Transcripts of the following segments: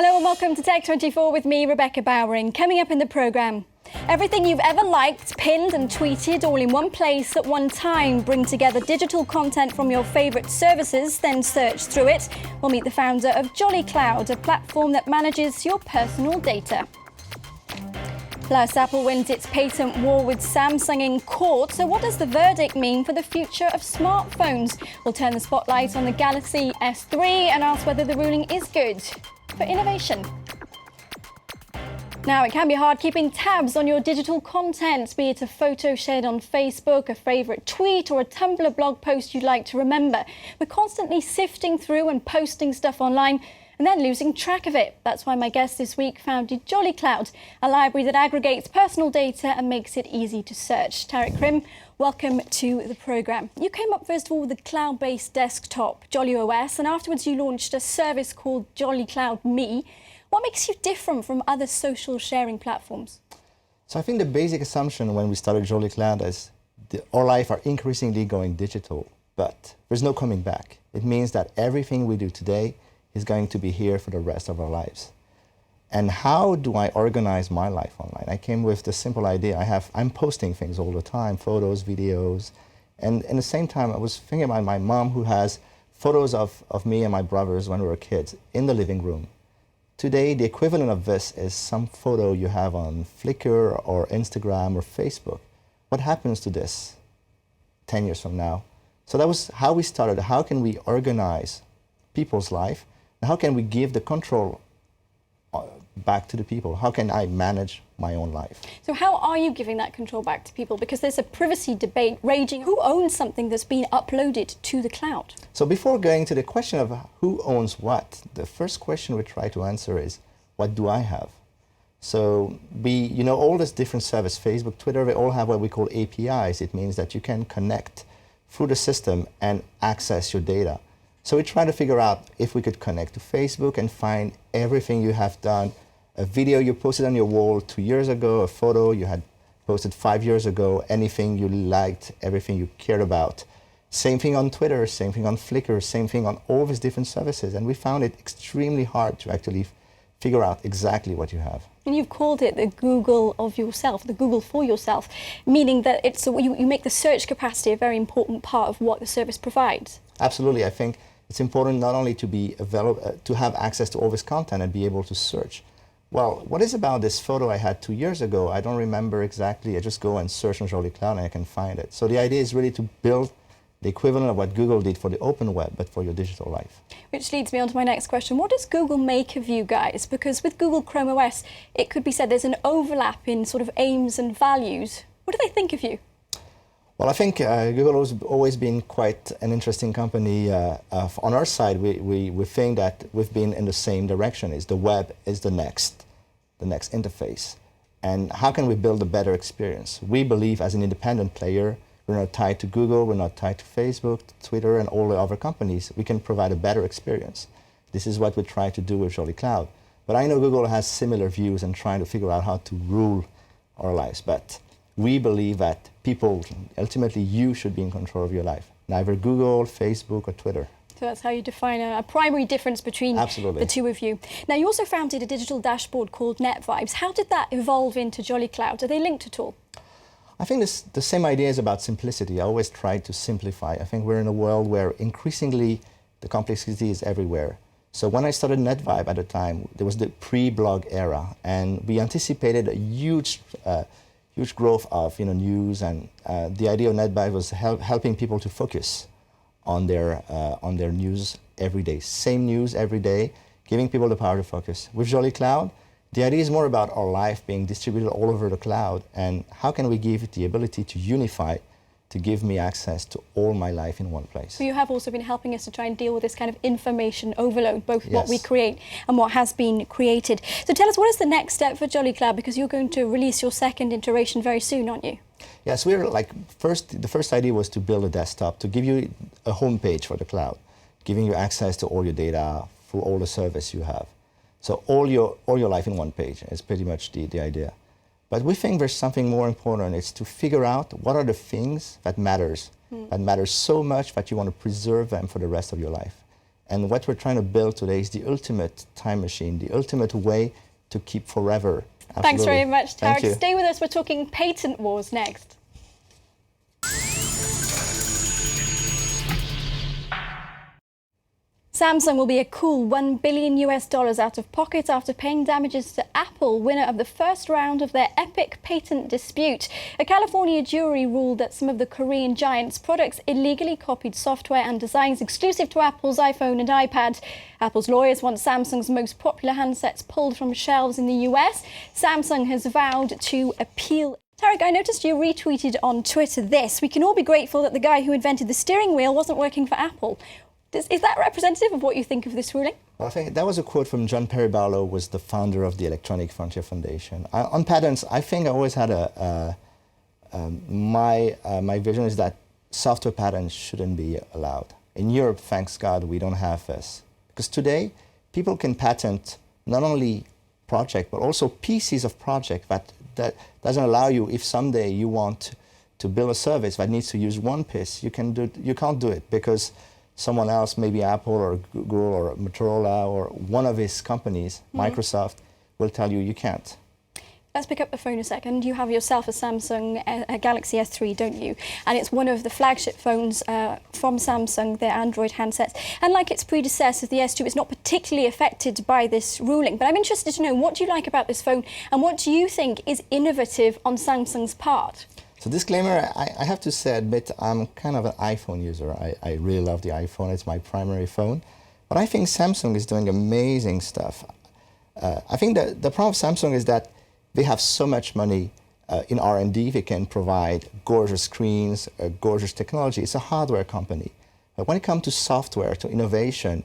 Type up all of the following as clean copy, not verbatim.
Hello and welcome to Tech24 with me, Rebecca Bowring. Coming up in the programme, everything you've ever liked, pinned and tweeted all in one place at one time. Bring together digital content from your favourite services, then search through it. We'll meet the founder of Jolly Cloud, a platform that manages your personal data. Plus, Apple wins its patent war with Samsung in court. So what does the verdict mean for the future of smartphones? We'll turn the spotlight on the Galaxy S3 and ask whether the ruling is good for innovation. Now, it can be hard keeping tabs on your digital content, be it a photo shared on Facebook, a favourite tweet or a Tumblr blog post you'd like to remember. We're constantly sifting through and posting stuff online and then losing track of it. That's why my guest this week founded Jolly Cloud, a library that aggregates personal data and makes it easy to search. Tarek Krim, welcome to the programme. You came up first of all with a cloud-based desktop, Jolly OS, and afterwards you launched a service called Jolly Cloud Me. What makes you different from other social sharing platforms? So I think the basic assumption when we started Jolly Cloud is our life are increasingly going digital, but there's no coming back. It means that everything we do today is going to be here for the rest of our lives. And how do I organize my life online? I came with the simple idea. I'm posting things all the time, photos, videos, and at the same time I was thinking about my mom who has photos of me and my brothers when we were kids in the living room. Today, the equivalent of this is some photo you have on Flickr or Instagram or Facebook. What happens to this 10 years from now? So that was how we started. How can we organize people's life? And how can we give the control back to the people? How can I manage my own life? So how are you giving that control back to people? Because there's a privacy debate raging. Who owns something that's been uploaded to the cloud? So before going to the question of who owns what, the first question we try to answer is, what do I have? So all these different services, Facebook, Twitter, they all have what we call APIs. It means that you can connect through the system and access your data. So we try to figure out if we could connect to Facebook and find everything you have done, a video you posted on your wall 2 years ago, a photo you had posted 5 years ago, anything you liked, everything you cared about. Same thing on Twitter, same thing on Flickr, same thing on all these different services. And we found it extremely hard to actually figure out exactly what you have. And you've called it the Google of yourself, the Google for yourself, meaning that you make the search capacity a very important part of what the service provides. Absolutely. I think it's important not only to be available, to have access to all this content and be able to search. Well, what is about this photo I had 2 years ago? I don't remember exactly. I just go and search on Jolly Cloud and I can find it. So the idea is really to build the equivalent of what Google did for the open web, but for your digital life. Which leads me on to my next question. What does Google make of you guys? Because with Google Chrome OS, it could be said there's an overlap in sort of aims and values. What do they think of you? Well, I think Google has always been quite an interesting company. On our side, we think that we've been in the same direction. The web is the next interface. And how can we build a better experience? We believe as an independent player, we're not tied to Google, we're not tied to Facebook, Twitter, and all the other companies. We can provide a better experience. This is what we try to do with Jolly Cloud. But I know Google has similar views and trying to figure out how to rule our lives. But we believe that people, ultimately you should be in control of your life. Neither Google, Facebook, or Twitter. So that's how you define a primary difference between Absolutely. The two of you. Now, you also founded a digital dashboard called NetVibes. How did that evolve into Jolly Cloud? Are they linked at all? I think the same idea is about simplicity. I always try to simplify. I think we're in a world where increasingly the complexity is everywhere. So when I started NetVibe at the time, there was the pre-blog era, and we anticipated a huge growth of news, and the idea of NetVibe was helping people to focus on their news every day. Same news every day, giving people the power to focus. With Jolly Cloud, the idea is more about our life being distributed all over the cloud, and how can we give it the ability to unify, to give me access to all my life in one place. So you have also been helping us to try and deal with this kind of information overload, both Yes. what we create and what has been created. So tell us, what is the next step for Jolly Cloud? Because you're going to release your second iteration very soon, aren't you? Yes, the first idea was to build a desktop, to give you a home page for the cloud, giving you access to all your data through all the service you have. So all your life in one page is pretty much the idea. But we think there's something more important. It's to figure out what are the things that matters so much that you want to preserve them for the rest of your life. And what we're trying to build today is the ultimate time machine, the ultimate way to keep forever. Absolutely. Thanks very much, Thank Tarek. you. Stay with us. We're talking patent wars next. Samsung will be a cool $1 billion out of pocket after paying damages to Apple, winner of the first round of their epic patent dispute. A California jury ruled that some of the Korean giant's products illegally copied software and designs exclusive to Apple's iPhone and iPad. Apple's lawyers want Samsung's most popular handsets pulled from shelves in the US. Samsung has vowed to appeal. Tarek, I noticed you retweeted on Twitter this: "We can all be grateful that the guy who invented the steering wheel wasn't working for Apple." Is that representative of what you think of this ruling? Well, I think that was a quote from John Perry Barlow, who was the founder of the Electronic Frontier Foundation. On patents, I think I always had my vision is that software patents shouldn't be allowed. In Europe, thanks God, we don't have this. Because today, people can patent not only project, but also pieces of project that doesn't allow you, if someday you want to build a service that needs to use one piece, you can't do it because someone else, maybe Apple or Google or Motorola or one of his companies, Microsoft, will tell you can't. Let's pick up the phone a second. You have yourself a Samsung Galaxy S3, don't you? And it's one of the flagship phones from Samsung, their Android handsets. And like its predecessor, the S2, it's not particularly affected by this ruling. But I'm interested to know, what do you like about this phone and what do you think is innovative on Samsung's part? So disclaimer, I have to admit, I'm kind of an iPhone user. I really love the iPhone. It's my primary phone. But I think Samsung is doing amazing stuff. I think that the problem of Samsung is that they have so much money in R&D. They can provide gorgeous screens, gorgeous technology. It's a hardware company. But when it comes to software, to innovation,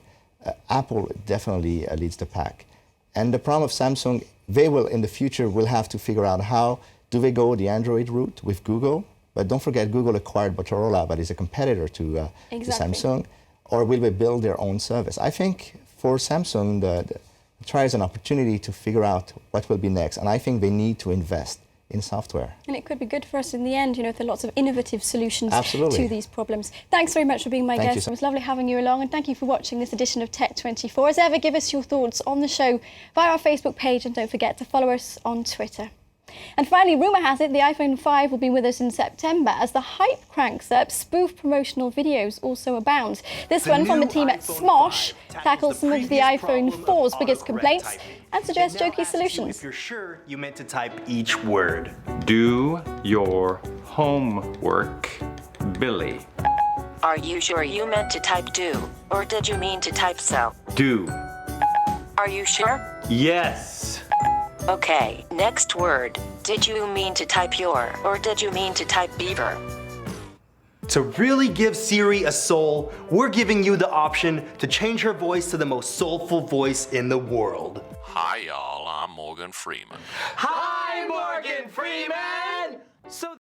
Apple definitely leads the pack. And the problem of Samsung, they will, in the future, will have to figure out how do they go the Android route with Google? But don't forget, Google acquired Motorola, but is a competitor to Samsung. Or will they build their own service? I think for Samsung, the try is an opportunity to figure out what will be next. And I think they need to invest in software. And it could be good for us in the end, you know, if there are lots of innovative solutions to these problems. Thanks very much for being my guest. It was lovely having you along, and thank you for watching this edition of Tech24. As ever, give us your thoughts on the show via our Facebook page, and don't forget to follow us on Twitter. And finally, rumour has it the iPhone 5 will be with us in September. As the hype cranks up, spoof promotional videos also abound. This one from the team at Smosh tackles some of the iPhone 4's biggest complaints and suggests jokey solutions. If you're sure you meant to type each word. Do your homework, Billy. Are you sure you meant to type do, or did you mean to type so? Do. Are you sure? Yes. Okay, next word. Did you mean to type your, or did you mean to type beaver? To really give Siri a soul, we're giving you the option to change her voice to the most soulful voice in the world. Hi y'all, I'm Morgan Freeman. Hi, Morgan Freeman! So